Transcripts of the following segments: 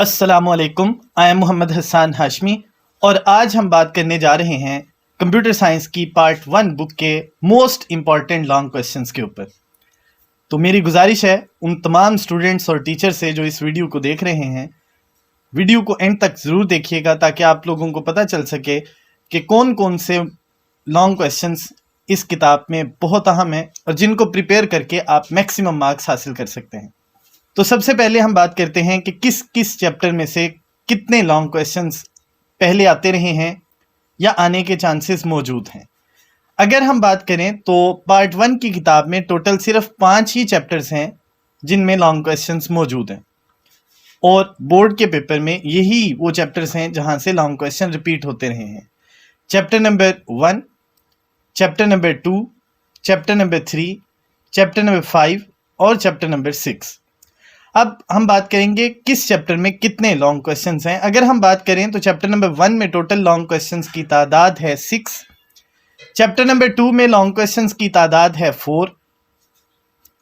अस्सलामुअलैकुम, I am Mohammad Hasan Hashmi और आज हम बात करने जा रहे हैं कंप्यूटर साइंस की पार्ट 1 बुक के मोस्ट इम्पॉर्टेंट लॉन्ग क्वेश्चंस के ऊपर। तो मेरी गुजारिश है उन तमाम स्टूडेंट्स और टीचर से जो इस वीडियो को देख रहे हैं, वीडियो को एंड तक ज़रूर देखिएगा ताकि आप लोगों को पता चल सके कि कौन कौन से लॉन्ग क्वेश्चंस इस किताब में बहुत अहम है और जिनको प्रिपेयर करके आप मैक्सिमम मार्क्स हासिल कर सकते हैं। तो सबसे पहले हम बात करते हैं कि किस किस चैप्टर में से कितने लॉन्ग क्वेश्चंस पहले आते रहे हैं या आने के चांसेस मौजूद हैं। अगर हम बात करें तो पार्ट 1 की किताब में टोटल सिर्फ 5 ही चैप्टर्स हैं जिनमें लॉन्ग क्वेश्चंस मौजूद हैं और बोर्ड के पेपर में यही वो चैप्टर्स हैं जहां से लॉन्ग क्वेश्चन रिपीट होते रहे हैं। Chapter number 1, chapter number 2, chapter number 3, chapter number 5 और चैप्टर नंबर 6। अब हम बात करेंगे किस चैप्टर में कितने लॉन्ग क्वेश्चंस हैं। अगर हम बात करें तो चैप्टर नंबर 1 में टोटल लॉन्ग क्वेश्चंस की तादाद है 6, चैप्टर नंबर 2 में लॉन्ग क्वेश्चंस की तादाद है 4,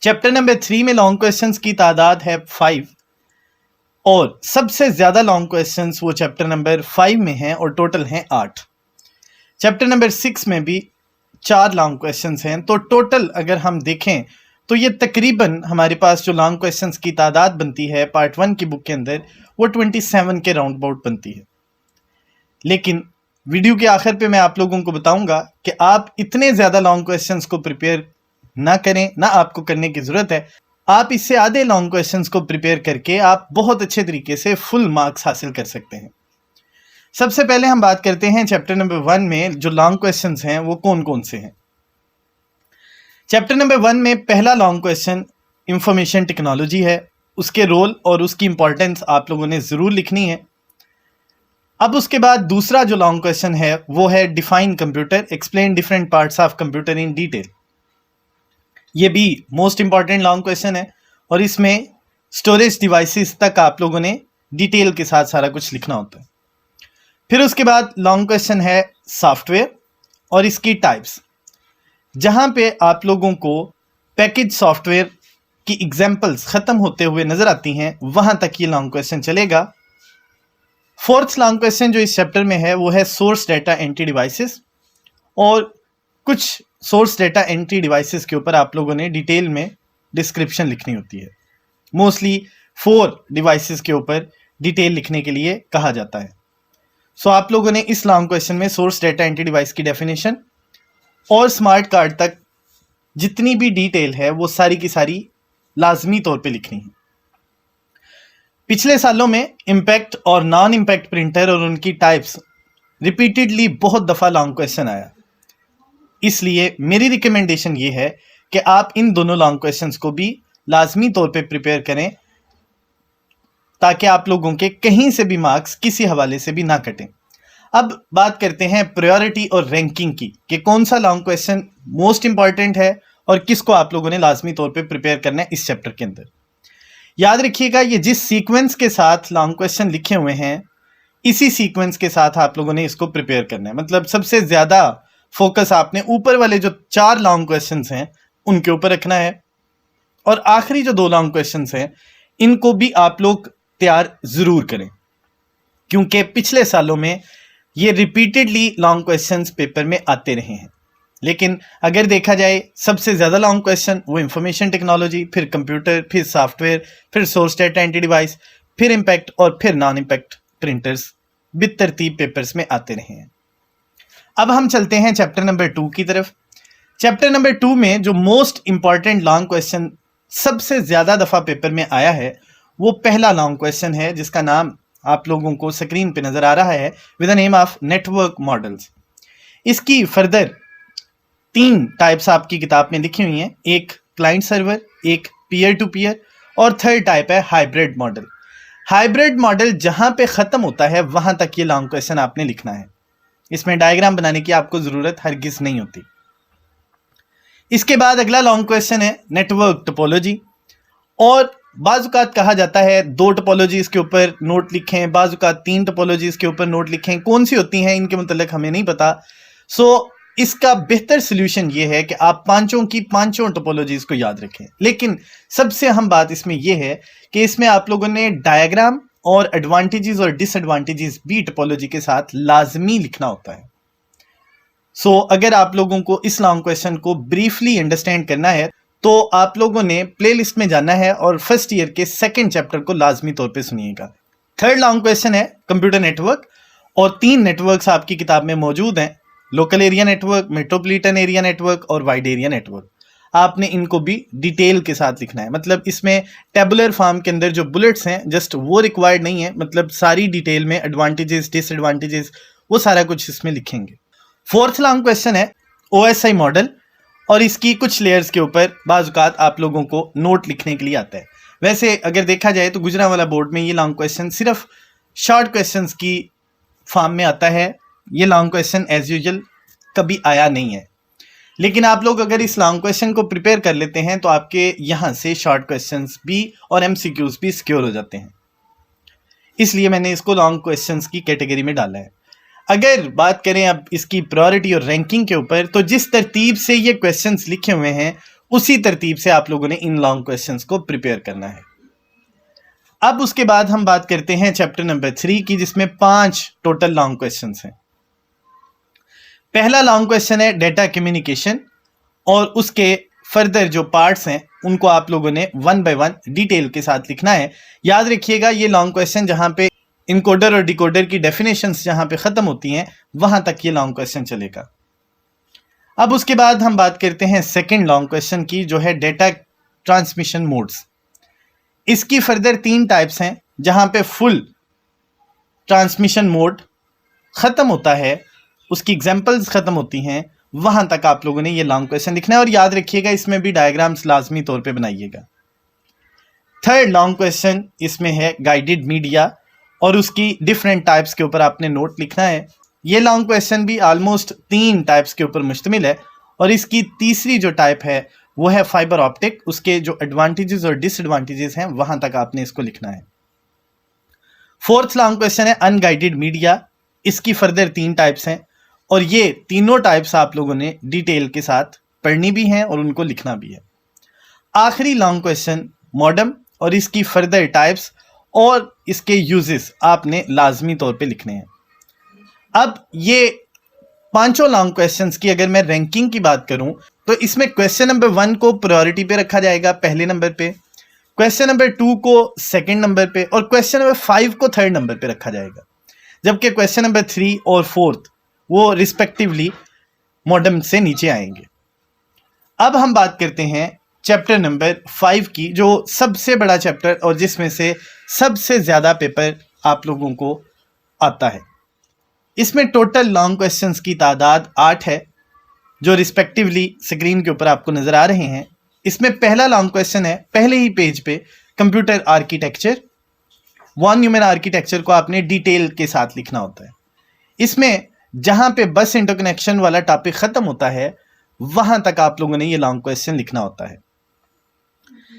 चैप्टर नंबर 3 में लॉन्ग क्वेश्चंस की तादाद है 5 और सबसे ज़्यादा लॉन्ग क्वेश्चंस वो चैप्टर नंबर 5 में हैं और टोटल हैं 8। चैप्टर नंबर 6 में भी 4 लॉन्ग क्वेश्चंस हैं। तो टोटल अगर हम देखें तो ये तकरीबन हमारे पास जो लॉन्ग क्वेश्चंस की तादाद बनती है पार्ट 1 की बुक के अंदर वो 27 के राउंड अबाउट बनती है। लेकिन वीडियो के आखिर पे मैं आप लोगों को बताऊंगा कि आप इतने ज़्यादा लॉन्ग क्वेश्चंस को प्रिपेयर ना करें, ना आपको करने की ज़रूरत है। आप इससे आधे लॉन्ग क्वेश्चंस को प्रिपेयर करके आप बहुत अच्छे तरीके से फुल मार्क्स हासिल कर सकते हैं। सबसे पहले हम बात करते हैं चैप्टर नंबर 1 में जो लॉन्ग क्वेश्चंस हैं वो कौन कौन से हैं। चैप्टर नंबर 1 में पहला लॉन्ग क्वेश्चन इंफॉर्मेशन टेक्नोलॉजी है। उसके रोल और उसकी इंपॉर्टेंस आप लोगों ने ज़रूर लिखनी है। अब उसके बाद दूसरा जो लॉन्ग क्वेश्चन है वो है define computer, explain different parts of computer in detail. ये भी मोस्ट इंपॉर्टेंट लॉन्ग क्वेश्चन है और इसमें स्टोरेज डिवाइसेस तक आप लोगों ने डिटेल के साथ सारा कुछ लिखना होता है। फिर उसके बाद लॉन्ग क्वेश्चन है सॉफ्टवेयर और इसकी टाइप्स, जहां पे आप लोगों को पैकेज सॉफ्टवेयर की एग्जांपल्स ख़त्म होते हुए नज़र आती हैं, वहां तक ये लॉन्ग क्वेश्चन चलेगा। फोर्थ लॉन्ग क्वेश्चन जो इस चैप्टर में है वो है सोर्स डाटा एंट्री डिवाइसेस और कुछ सोर्स डाटा एंट्री डिवाइसेस के ऊपर आप लोगों ने डिटेल में डिस्क्रिप्शन लिखनी होती है। मोस्टली 4 डिवाइसेस के ऊपर डिटेल लिखने के लिए कहा जाता है। सो आप लोगों ने इस लॉन्ग क्वेश्चन में सोर्स डाटा एंट्री डिवाइस की डेफिनेशन और स्मार्ट कार्ड तक जितनी भी डिटेल है वो सारी की सारी लाजमी तौर पे लिखनी है। पिछले सालों में इम्पैक्ट और नॉन इम्पैक्ट प्रिंटर और उनकी टाइप्स रिपीटेडली बहुत दफ़ा लॉन्ग क्वेश्चन आया, इसलिए मेरी रिकमेंडेशन ये है कि आप इन दोनों लॉन्ग क्वेश्चंस को भी लाजमी तौर पे प्रिपेयर करें ताकि आप लोगों के कहीं से भी मार्क्स किसी हवाले से भी ना कटें। अब बात करते हैं प्रायोरिटी और रैंकिंग की कि कौन सा लॉन्ग क्वेश्चन मोस्ट इंपॉर्टेंट है और किसको आप लोगों ने लाजमी तौर पे प्रिपेयर करना है इस चैप्टर के अंदर। याद रखिएगा ये जिस सीक्वेंस के साथ लॉन्ग क्वेश्चन लिखे हुए हैं इसी सीक्वेंस के साथ आप लोगों ने इसको प्रिपेयर करना है। मतलब सबसे ज़्यादा फोकस आपने ऊपर वाले जो 4 लॉन्ग क्वेश्चन हैं उनके ऊपर रखना है और आखिरी जो 2 लॉन्ग क्वेश्चन हैं इनको भी आप लोग तैयार ज़रूर करें, क्योंकि पिछले सालों में ये रिपीटेडली लॉन्ग क्वेश्चंस पेपर में आते रहे हैं। लेकिन अगर देखा जाए सबसे ज़्यादा लॉन्ग क्वेश्चन वो इंफॉर्मेशन टेक्नोलॉजी, फिर कंप्यूटर, फिर सॉफ्टवेयर, फिर सोर्स डाटा एंट्री डिवाइस, फिर इम्पैक्ट और फिर नॉन इम्पैक्ट प्रिंटर्स बितरतीब पेपर्स में आते रहे हैं। अब हम चलते हैं चैप्टर नंबर 2 की तरफ। चैप्टर नंबर 2 में जो मोस्ट इंपॉर्टेंट लॉन्ग क्वेश्चन सबसे ज़्यादा दफ़ा पेपर में आया है वो पहला लॉन्ग क्वेश्चन है जिसका नाम आप लोगों को स्क्रीन पे नज़र आ रहा है, with the name of network models. इसकी फर्दर 3 टाइप्स आपकी किताब में लिखी हुई हैं, एक क्लाइंट सर्वर, एक पीयर टू पीयर और थर्ड टाइप है हाइब्रिड मॉडल। हाइब्रिड मॉडल जहां पे ख़त्म होता है वहां तक ये लॉन्ग क्वेश्चन आपने लिखना है। इसमें डायग्राम बनाने की आपको ज़रूरत हरगिज़ नहीं होती। इसके बाद अगला लॉन्ग क्वेश्चन है नेटवर्क टोपोलॉजी और बाज़-औक़ात कहा जाता है 2 टोपोलॉजीज़ के ऊपर नोट लिखें, बाज़-औक़ात 3 टोपोलॉजीज़ के ऊपर नोट लिखें। कौन सी होती हैं इनके मुतल्लिक़ हमें नहीं पता। सो इसका बेहतर सोल्यूशन ये है कि आप पांचों की पांचों टोपोलॉजीज़ को याद रखें। लेकिन सबसे अहम बात इसमें यह है कि इसमें आप लोगों ने डायग्राम और एडवांटेजेस और डिसएडवांटेजेस भी टोपोलॉजी के साथ लाजमी लिखना होता है। सो अगर आप लोगों को इस लॉन्ग क्वेश्चन को ब्रीफली अंडरस्टैंड करना है तो आप लोगों ने प्लेलिस्ट में जाना है और फर्स्ट ईयर के सेकंड चैप्टर को लाजमी तौर पे सुनिएगा। थर्ड लॉन्ग क्वेश्चन है कंप्यूटर नेटवर्क, और 3 नेटवर्क्स आपकी किताब में मौजूद हैं, local area network, metropolitan area network और वाइड एरिया नेटवर्क। आपने इनको भी डिटेल के साथ लिखना है, मतलब इसमें टेबुलर फॉर्म के अंदर जो बुलेट्स हैं जस्ट वो रिक्वायर्ड नहीं है, मतलब सारी डिटेल में एडवांटेजेस डिसएडवांटेजेस वो सारा कुछ इसमें लिखेंगे। फोर्थ लॉन्ग क्वेश्चन है OSI मॉडल, और इसकी कुछ लेयर्स के ऊपर बाज़-औक़ात आप लोगों को नोट लिखने के लिए आता है। वैसे अगर देखा जाए तो गुजरांवाला बोर्ड में ये लॉन्ग क्वेश्चन सिर्फ शॉर्ट क्वेश्चंस की फॉर्म में आता है, ये लॉन्ग क्वेश्चन एज यूजुअल कभी आया नहीं है। लेकिन आप लोग अगर इस लॉन्ग क्वेश्चन को प्रिपेयर कर लेते हैं तो आपके यहाँ से शॉर्ट क्वेश्चंस भी और MCQs भी सिक्योर हो जाते हैं, इसलिए मैंने इसको लॉन्ग क्वेश्चंस की कैटेगरी में डाला है। अगर बात करें अब इसकी प्रायोरिटी और रैंकिंग के ऊपर, तो जिस तरतीब से ये क्वेश्चंस लिखे हुए हैं उसी तरतीब से आप लोगों ने इन लॉन्ग क्वेश्चंस को प्रिपेयर करना है। अब उसके बाद हम बात करते हैं चैप्टर नंबर 3 की, जिसमें 5 टोटल लॉन्ग क्वेश्चंस हैं। पहला लॉन्ग क्वेश्चन है डेटा कम्युनिकेशन, और उसके फर्दर जो पार्ट्स हैं उनको आप लोगों ने 1 बाय 1 डिटेल के साथ लिखना है। याद रखिएगा ये लॉन्ग क्वेश्चन जहां पे इनकोडर और डिकोडर की डेफिनेशंस जहां पे खत्म होती हैं वहां तक ये लॉन्ग क्वेश्चन चलेगा। अब उसके बाद हम बात करते हैं सेकंड लॉन्ग क्वेश्चन की, जो है डेटा ट्रांसमिशन मोड्स। इसकी फर्दर 3 टाइप्स हैं, जहां पे फुल ट्रांसमिशन मोड खत्म होता है, उसकी एग्जांपल्स खत्म होती हैं, वहां तक आप लोगों ने ये लॉन्ग क्वेश्चन लिखना है, और याद रखिएगा इसमें भी डायग्राम्स लाजमी तौर पे बनाइएगा। थर्ड लॉन्ग क्वेश्चन इसमें है गाइडेड मीडिया, और उसकी डिफरेंट टाइप्स के ऊपर आपने नोट लिखना है। ये लॉन्ग क्वेश्चन भी ऑलमोस्ट 3 टाइप्स के ऊपर मुश्तमिल है, और इसकी तीसरी जो टाइप है वो है फाइबर ऑप्टिक। उसके जो एडवांटेजेस और डिसएडवांटेजेस हैं वहां तक आपने इसको लिखना है। फोर्थ लॉन्ग क्वेश्चन है अनगाइडेड मीडिया, इसकी फर्दर 3 टाइप्स हैं, और ये तीनों टाइप्स आप लोगों ने डिटेल के साथ पढ़नी भी हैं और उनको लिखना भी है। आखिरी लॉन्ग क्वेश्चन मॉडम, और इसकी फर्दर टाइप्स और इसके यूजेस आपने लाजमी तौर पे लिखने हैं। अब ये 5 लॉन्ग क्वेश्चंस की अगर मैं रैंकिंग की बात करूं तो इसमें क्वेश्चन नंबर 1 को प्रायोरिटी पे रखा जाएगा, पहले नंबर पे, क्वेश्चन नंबर 2 को सेकंड नंबर पे, और क्वेश्चन नंबर 5 को थर्ड नंबर पे रखा जाएगा, जबकि क्वेश्चन नंबर 3 और 4 वो रिस्पेक्टिवली मॉडम से नीचे आएंगे। अब हम बात करते हैं चैप्टर नंबर 5 की, जो सबसे बड़ा चैप्टर और जिसमें से सबसे ज़्यादा पेपर आप लोगों को आता है। इसमें टोटल लॉन्ग क्वेश्चंस की तादाद 8 है, जो रिस्पेक्टिवली स्क्रीन के ऊपर आपको नज़र आ रहे हैं। इसमें पहला लॉन्ग क्वेश्चन है पहले ही पेज पे computer architecture. Von Neumann architecture को आपने डिटेल के साथ लिखना होता है। इसमें जहां पे बस इंटरकनेक्शन वाला टॉपिक ख़त्म होता है वहां तक आप लोगों ने ये लॉन्ग क्वेश्चन लिखना होता है।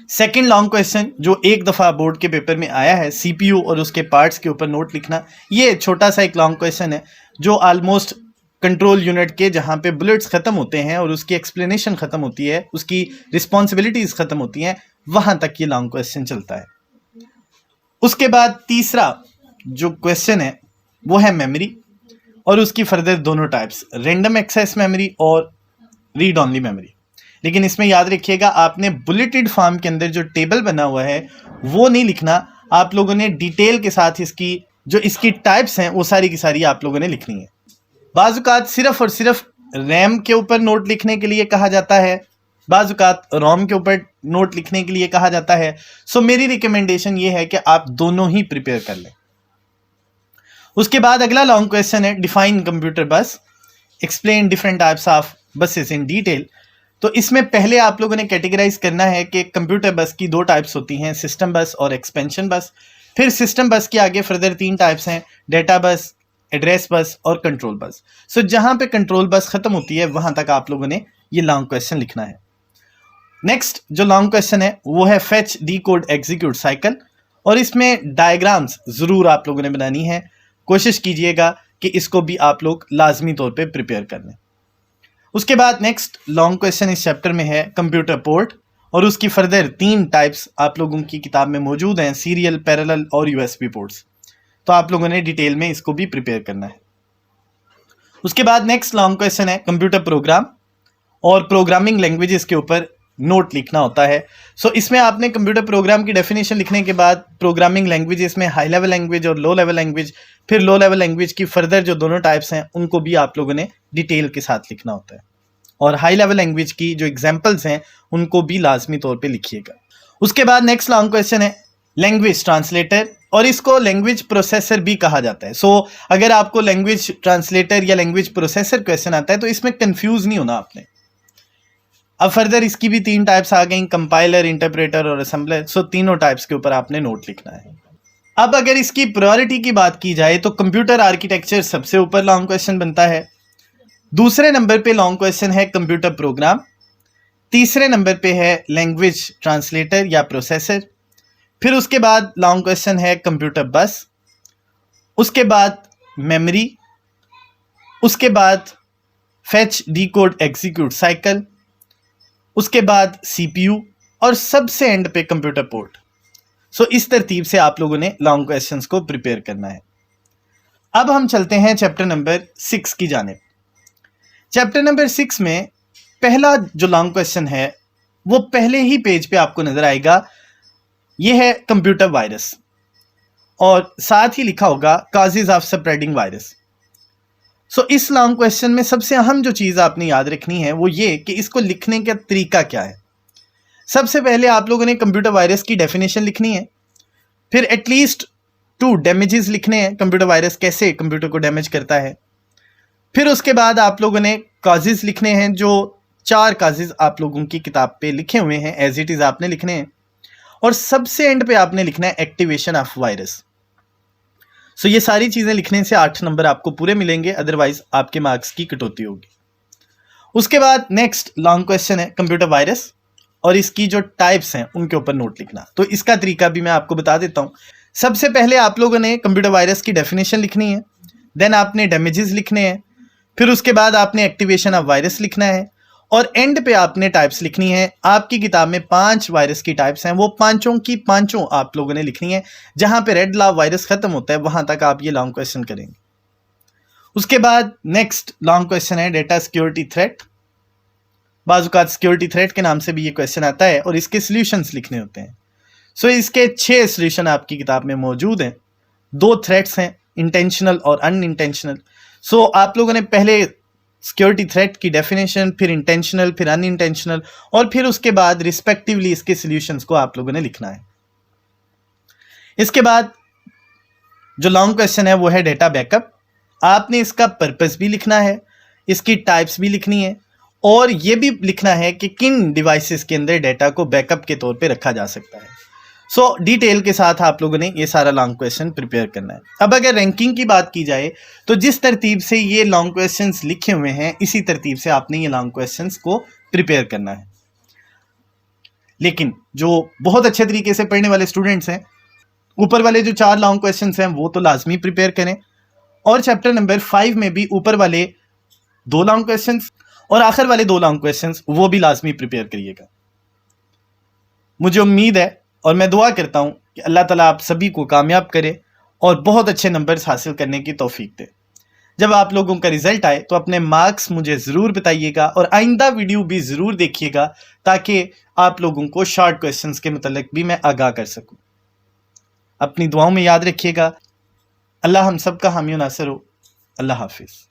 सेकंड लॉन्ग क्वेश्चन जो एक दफ़ा बोर्ड के पेपर में आया है, CPU और उसके पार्ट्स के ऊपर नोट लिखना। ये छोटा सा एक लॉन्ग क्वेश्चन है जो ऑलमोस्ट कंट्रोल यूनिट के जहाँ पे बुलेट्स ख़त्म होते हैं और उसकी एक्सप्लेनेशन ख़त्म होती है, उसकी रिस्पॉन्सिबिलिटीज़ ख़त्म होती हैं, वहाँ तक ये लॉन्ग क्वेश्चन चलता है। उसके बाद तीसरा जो क्वेश्चन है वो है मेमोरी, और उसकी फर्दर दोनों टाइप्स, रैंडम एक्सेस मेमोरी और रीड ऑनली मेमोरी। लेकिन इसमें याद रखिएगा आपने बुलेटेड फॉर्म के अंदर जो टेबल बना हुआ है वो नहीं लिखना, आप लोगों ने डिटेल के साथ इसकी टाइप्स हैं वो सारी की सारी आप लोगों ने लिखनी है। बाज़-औक़ात सिर्फ और सिर्फ रैम के ऊपर नोट लिखने के लिए कहा जाता है, बाज़-औक़ात रोम के ऊपर नोट लिखने के लिए कहा जाता है। सो मेरी रिकमेंडेशन ये है कि आप दोनों ही प्रिपेयर कर लें। उसके बाद अगला लॉन्ग क्वेश्चन है डिफाइन कंप्यूटर बस, explain different types of buses in detail. तो इसमें पहले आप लोगों ने कैटेगराइज करना है कि कंप्यूटर बस की 2 टाइप्स होती हैं, सिस्टम बस और एक्सपेंशन बस। फिर सिस्टम बस के आगे फर्दर 3 टाइप्स हैं, डेटा बस, एड्रेस बस और कंट्रोल बस। सो जहाँ पे कंट्रोल बस ख़त्म होती है वहाँ तक आप लोगों ने ये लॉन्ग क्वेश्चन लिखना है। नेक्स्ट जो लॉन्ग क्वेश्चन है वो है फेच डीकोड एग्जीक्यूट साइकिल, और इसमें डायग्राम्स ज़रूर आप लोगों ने बनानी है। कोशिश कीजिएगा कि इसको भी आप लोग लाजमी तौर पे प्रिपेयर कर लें। उसके बाद नेक्स्ट लॉन्ग क्वेश्चन इस चैप्टर में है कंप्यूटर पोर्ट, और उसकी फर्दर 3 टाइप्स आप लोगों की किताब में मौजूद हैं, सीरियल, पैरेलल और यूएसबी पोर्ट्स। तो आप लोगों ने डिटेल में इसको भी प्रिपेयर करना है। उसके बाद नेक्स्ट लॉन्ग क्वेश्चन है कंप्यूटर प्रोग्राम और प्रोग्रामिंग लैंग्वेजेस के ऊपर नोट लिखना होता है। सो इसमें आपने कंप्यूटर प्रोग्राम की डेफिनेशन लिखने के बाद प्रोग्रामिंग लैंग्वेजेस में हाई लेवल लैंग्वेज और लो लेवल लैंग्वेज, फिर लो लेवल लैंग्वेज की फर्दर जो दोनों टाइप्स हैं उनको भी आप लोगों ने डिटेल के साथ लिखना होता है, और हाई लेवल लैंग्वेज की जो एग्जाम्पल्स हैं उनको भी लाजमी तौर पर लिखिएगा। उसके बाद नेक्स्ट लॉन्ग क्वेश्चन है लैंग्वेज ट्रांसलेटर, और इसको लैंग्वेज प्रोसेसर भी कहा जाता है। सो अगर आपको लैंग्वेज ट्रांसलेटर या लैंग्वेज प्रोसेसर क्वेश्चन आता है तो इसमें कंफ्यूज नहीं होना आपने। अब फर्दर इसकी भी 3 टाइप्स आ गई, कंपाइलर, इंटरप्रेटर और असेंबलर। सो तीनों टाइप्स के ऊपर आपने नोट लिखना है। अब अगर इसकी प्रायोरिटी की बात की जाए तो कंप्यूटर आर्किटेक्चर सबसे ऊपर लॉन्ग क्वेश्चन बनता है, दूसरे नंबर पे लॉन्ग क्वेश्चन है कंप्यूटर प्रोग्राम, तीसरे नंबर पे है लैंग्वेज ट्रांसलेटर या प्रोसेसर, फिर उसके बाद लॉन्ग क्वेश्चन है कंप्यूटर बस, उसके बाद मेमोरी, उसके बाद फेच, डिकोड, एग्जीक्यूट साइकिल, उसके बाद सीपीयू और सबसे एंड पे कंप्यूटर पोर्ट। सो इस तरतीब से आप लोगों ने लॉन्ग क्वेश्चंस को प्रिपेयर करना है। अब हम चलते हैं चैप्टर नंबर 6 की जानिब। चैप्टर नंबर 6 में पहला जो लॉन्ग क्वेश्चन है वो पहले ही पेज पे आपको नजर आएगा, ये है कंप्यूटर वायरस, और साथ ही लिखा होगा काजेज ऑफ स्प्रेडिंग वायरस। सो इस लॉन्ग क्वेश्चन में सबसे अहम जो चीज़ आपने याद रखनी है वो ये कि इसको लिखने का तरीका क्या है। सबसे पहले आप लोगों ने कंप्यूटर वायरस की डेफिनेशन लिखनी है, फिर एटलीस्ट 2 डैमेजेस लिखने हैं, कंप्यूटर वायरस कैसे कंप्यूटर को डैमेज करता है। फिर उसके बाद आप लोगों ने काजेज लिखने हैं, जो 4 काजेज आप लोगों की किताब पे लिखे हुए हैं, एज इट इज़ आपने लिखने हैं, और सबसे एंड पे आपने लिखना है एक्टिवेशन ऑफ वायरस। सो ये सारी चीज़ें लिखने से 8 नंबर आपको पूरे मिलेंगे, अदरवाइज आपके मार्क्स की कटौती होगी। उसके बाद नेक्स्ट लॉन्ग क्वेश्चन है कंप्यूटर वायरस, और इसकी जो टाइप्स हैं उनके ऊपर नोट लिखना। तो इसका तरीका भी मैं आपको बता देता हूँ। सबसे पहले आप लोगों ने कंप्यूटर वायरस की डेफिनेशन लिखनी है, देन आपने डैमेजेस लिखने हैं, फिर उसके बाद आपने एक्टिवेशन ऑफ वायरस लिखना है, और एंड पे आपने टाइप्स लिखनी है। आपकी किताब में 5 वायरस की टाइप्स हैं, वो पांचों की पांचों आप लोगों ने लिखनी है। जहां पे रेड लाव वायरस खत्म होता है वहां तक आप ये लॉन्ग क्वेश्चन करेंगे। उसके बाद नेक्स्ट लॉन्ग क्वेश्चन है डेटा सिक्योरिटी थ्रेट। बाजुकात सिक्योरिटी थ्रेट के नाम से भी ये क्वेश्चन आता है, और इसके सॉल्यूशंस लिखने होते हैं। सो इसके 6 सॉल्यूशन आपकी किताब में मौजूद हैं। 2 थ्रेट्स हैं, इंटेंशनल और अनइंटेंशनल। सो आप लोगों ने पहले सिक्योरिटी थ्रेट की डेफिनेशन, फिर इंटेंशनल, फिर अनइंटेंशनल, और फिर उसके बाद रिस्पेक्टिवली इसके सॉल्यूशंस को आप लोगों ने लिखना है। इसके बाद जो लॉन्ग क्वेश्चन है वो है डेटा बैकअप। आपने इसका पर्पस भी लिखना है, इसकी टाइप्स भी लिखनी है, और ये भी लिखना है कि किन डिवाइसेस के अंदर डेटा को बैकअप के तौर पे रखा जा सकता है। सो डिटेल के साथ आप लोगों ने ये सारा लॉन्ग क्वेश्चन प्रिपेयर करना है। अब अगर रैंकिंग की बात की जाए तो जिस तरतीब से ये लॉन्ग क्वेश्चंस लिखे हुए हैं इसी तरतीब से आपने ये लॉन्ग क्वेश्चंस को प्रिपेयर करना है। लेकिन जो बहुत अच्छे तरीके से पढ़ने वाले स्टूडेंट्स हैं, ऊपर वाले जो 4 लॉन्ग क्वेश्चंस हैं वो तो लाजमी प्रिपेयर करें, और चैप्टर नंबर 5 में भी ऊपर वाले 2 लॉन्ग क्वेश्चंस और आखिर वाले 2 लॉन्ग क्वेश्चंस वो भी लाजमी प्रिपेयर करिएगा। मुझे उम्मीद है और मैं दुआ करता हूँ कि अल्लाह ताला आप सभी को कामयाब करे और बहुत अच्छे नंबर्स हासिल करने की तौफीक दे। जब आप लोगों का रिजल्ट आए तो अपने मार्क्स मुझे ज़रूर बताइएगा, और आइंदा वीडियो भी ज़रूर देखिएगा ताकि आप लोगों को शॉर्ट क्वेश्चंस के मतलब भी मैं आगाह कर सकूँ। अपनी दुआओं में याद रखिएगा। अल्लाह हम सब का हामी नासिर हो। अल्लाह हाफिज़।